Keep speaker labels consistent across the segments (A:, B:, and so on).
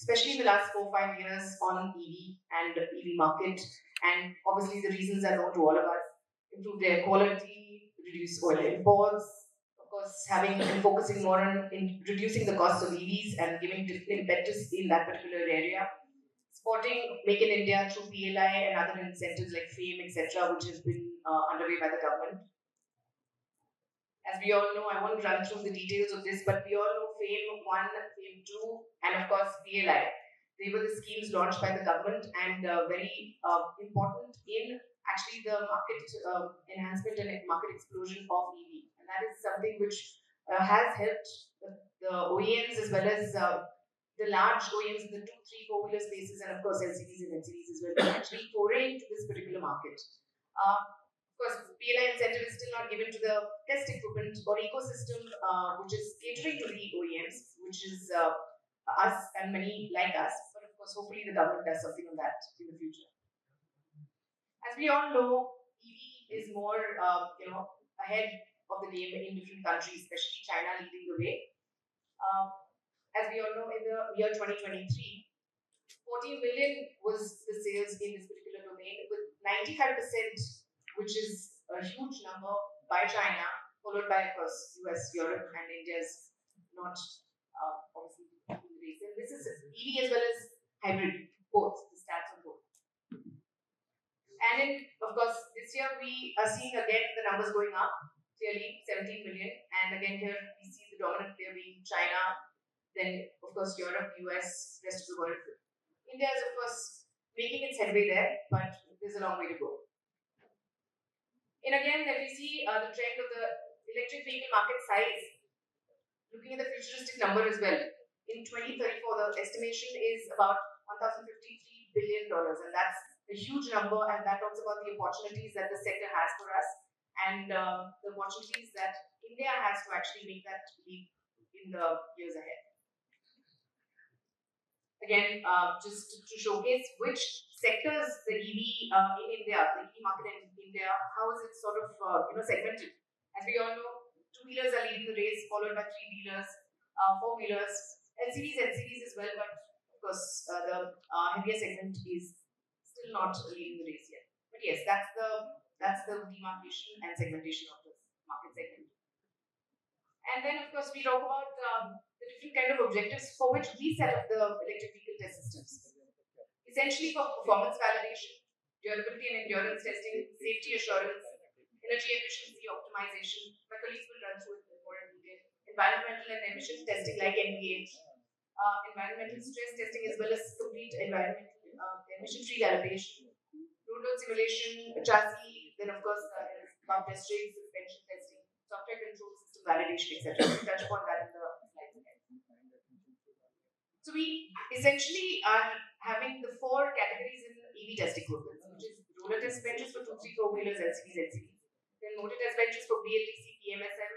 A: especially in the last 4-5 years on EV and EV market. And obviously the reasons are known to all of us. Improve air quality, reduce oil imports, of course having and focusing more on reducing the cost of EVs and giving different impetus in that particular area. Supporting Make in India through PLI and other incentives like FAME, etc., which has been underway by the government. As we all know, I won't run through the details of this, but we all know FAME 1, FAME 2, and of course PLI. They were the schemes launched by the government and very important in actually the market enhancement and market explosion of EV. And that is something which has helped the OEMs as well as the large OEMs in the 2, 3, 4-wheeler spaces, and of course LCVs and NCVs as well, to actually foray into this particular market. Of course, PLI incentive is still not given to the test equipment or ecosystem which is catering to the OEMs, which is us and many like us. But of course, hopefully the government does something on that in the future. As we all know, EV is more, ahead of the game in different countries, especially China leading the way. As we all know, in the year 2023, 14 million was the sales in this particular domain, with 95%, which is a huge number, by China, followed by, of course, US, Europe, and India's not obviously in the race. And this is EV as well as hybrid, both, the stats on both. And in, of course, this year we are seeing again the numbers going up, clearly 17 million. And again, here we see the dominant player being China, then, of course, Europe, US, rest of the world. India is, of course, making its headway there, but there's a long way to go. And again, if we see the trend of the electric vehicle market size, looking at the futuristic number as well, in 2034, the estimation is about $1,053 billion, and that's a huge number, and that talks about the opportunities that the sector has for us, and the opportunities that India has to actually make that leap in the years ahead. Again, just to showcase which sectors the EV in India, the EV market in India, how is it sort of segmented? As we all know, 2-wheelers are leading the race, followed by 3-wheelers, 4-wheelers, LCVs, NCVs as well, but of course the heavier segment is still not leading the race yet. But yes, that's the demarcation and segmentation of this market segment. And then, of course, we talk about the different kind of objectives for which we set up the electric vehicle test systems. Essentially for performance validation, durability and endurance testing, safety assurance, energy efficiency optimization. My colleagues will run through it more in detail. Environmental and emission testing like NVH, environmental stress testing as well as complete environmental emission-free calibration, road load simulation, chassis, then of course about test trains, suspension testing, software control system validation, etc. We'll touch upon that in the slides ahead. So we essentially are having the 4 categories in EV test equipment, which is roller test benches for 2, 3, 4-wheelers, LCVs, NCVs. Then motor test benches for BLDC, PMSM,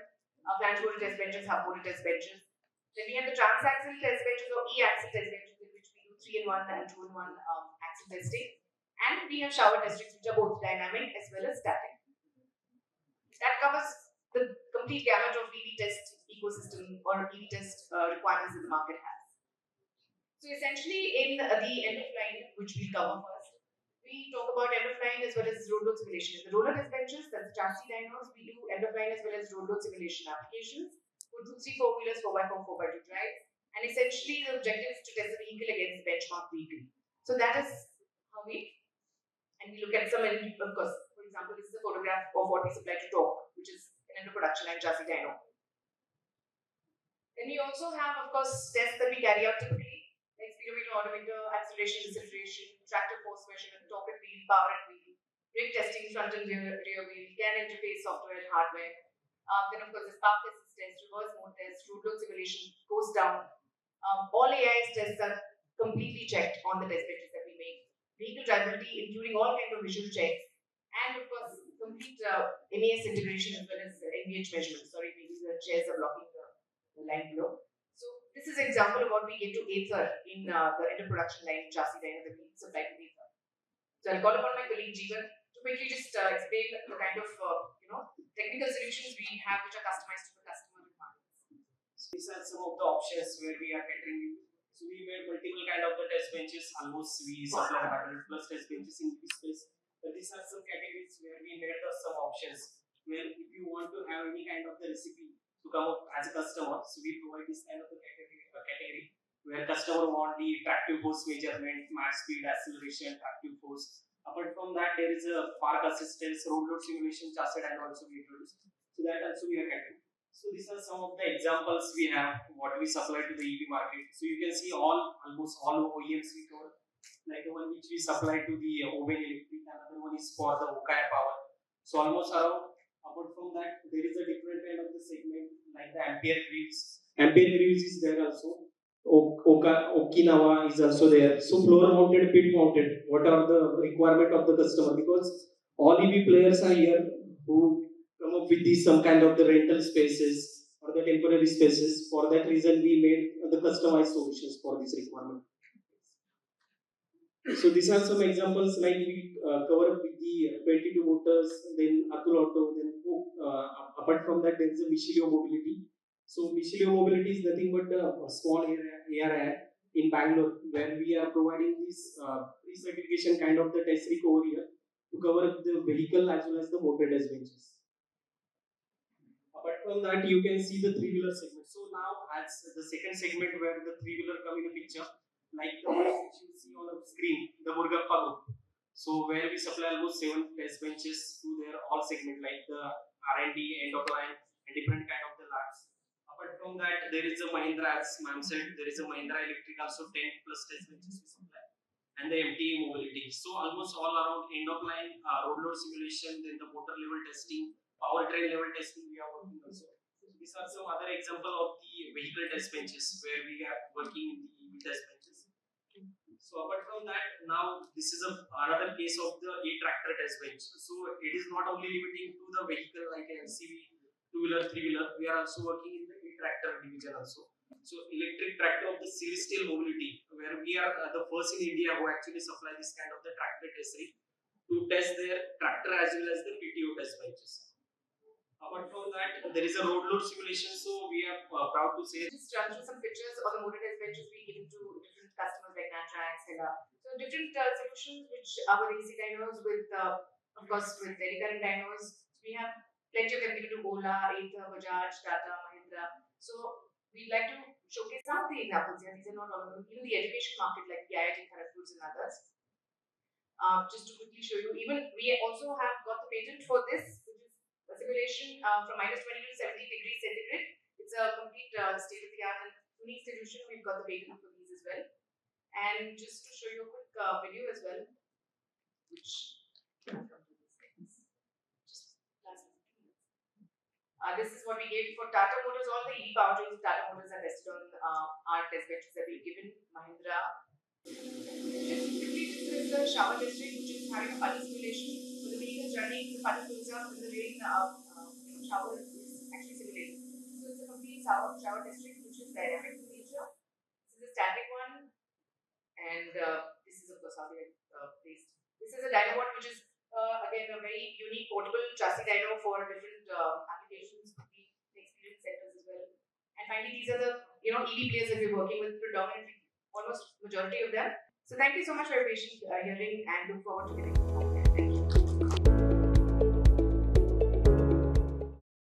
A: flange motor test benches, hub motor test benches. Then we have the transaxle test benches or E-axle test benches, in which we do 3-in-1 and 2-in-1 axle testing. And we have shower test strips, which are both dynamic as well as static. That covers the complete gamut of EV test ecosystem or EV test requirements that the market has. So essentially in the end of line, which we cover first, we talk about end of line as well as road load simulation. The roller test benches, that's chassis dynos, we do end of line as well as road load simulation applications for 2, 3, 4-wheelers, 4x4, 4x2 drives. And essentially the objective is to test the vehicle against the benchmark vehicle. So that is how we look at some, of course, for example, this is a photograph of what we supply to Torque, which is an end of production line chassis dyno. Then we also have, of course, tests that we carry out typically, like speedometer, odometer, acceleration, deceleration, tractor force measurement, torque and wheel, power and wheel, brake testing, front and rear wheel, CAN interface, software and hardware. Then, of course, the spark assist test, reverse mode test, road load simulation goes down. All AIS tests are completely checked on the test benches that we make. Vehicle drivability, including all kinds of visual checks, and of course, complete MAS integration as well as NVH measurements. Sorry, maybe the chairs are blocking the line below. So this is an example of what we get to Ather in the end of production line chassis dyno that we supply to Ather. So I'll call upon my colleague Jeevan to quickly just explain the kind of technical solutions we have which are customized to the customer requirements.
B: These are some of the options where we are catering So we made multiple kind of the test benches. Almost we supplied 100 plus test benches in this space. But these are some categories where we made some options. Where if you want to have any kind of the recipe to come up as a customer, so we provide this kind of the category where customer want the tractive force measurement, max speed, acceleration, tractive force. Apart from that, there is a park assistance, road load simulation, chassis and also we introduced. So that also we are getting. So these are some of the examples we have what we supply to the EV market. So you can see almost all OEMs we cover. Like the one which we supply to the Oven Electric, another one is for the Okaya Power. So almost around. Apart from that, there is a different kind of the segment like the Ampere Greaves. Ampere Greaves is there also. Okinawa is also there. So floor mounted, pit mounted. What are the requirement of the customer? Because all EV players are here who come up with these some kind of the rental spaces or the temporary spaces. For that reason, we made the customized solutions for this requirement. So these are some examples like we cover up with the 22 motors, then Atul Auto, then apart from that there is a Michelio Mobility. So Michelio Mobility is nothing but a small area in Bangalore where we are providing this pre-certification kind of the test rig over here to cover up the vehicle as well as the motor test benches. Apart from that, you can see the three-wheeler segment. So now, as the second segment where the three-wheeler come in the picture, like the one which you see on the screen, the Murgappa group. So where we supply almost 7 test benches to their all segment, like the R&D, end of line, and different kind of the labs. Apart from that, there is a Mahindra, as ma'am said, there is a Mahindra Electric also 10 plus test benches we supply, and the MTA mobility. So almost all around end of line road load simulation, then the motor level testing, powertrain level testing we are working also. So these are some other example of the vehicle test benches where we are working in the EV test benches. So apart from that, now this is another case of the e-tractor test bench. So it is not only limiting to the vehicle like LCV, two-wheeler, three-wheeler. We are also working in the e-tractor division also. So electric tractor of the celestial mobility, where we are the first in India who actually supply this kind of the tractor test rig to test their tractor as well as the PTO test benches. Apart from that, there is a road load simulation. So we are proud to say.
A: Just run through some pictures of the motor test benches we given to different customers like Natra and Stella. So different solutions which our AC dynos with, of course, with very current dynos. We have plenty of them given to Ola, Ather, Bajaj, Tata, Mahindra. So we'd like to showcase some of the examples here. These are not all of them. Even the education market like the IIT Kharagpur and others. Just to quickly show you, even we also have got the patent for this, which is a simulation from minus 20 to 70 degrees centigrade. It's a complete state of the art and unique solution. We've got the patent for these as well. And just to show you a quick video as well, which this is what we gave for Tata Motors. All the EV powertrains of Tata Motors are tested on our test benches that we've given. Mahindra. Just quickly, this is the shower district, which is having a funny simulation. When the vehicle is running, the funny goes up, and the rain shower is actually simulated. So it's a complete shower district, which is dynamic in nature. This is a static one, and this is of course how they are placed. This is a Dynabot, which is again a very unique portable chassis dyno for different applications, could be experience centers as well. And finally, these are the EV players that we're working with predominantly, almost majority of them. So thank you so much for your patient hearing and look forward to getting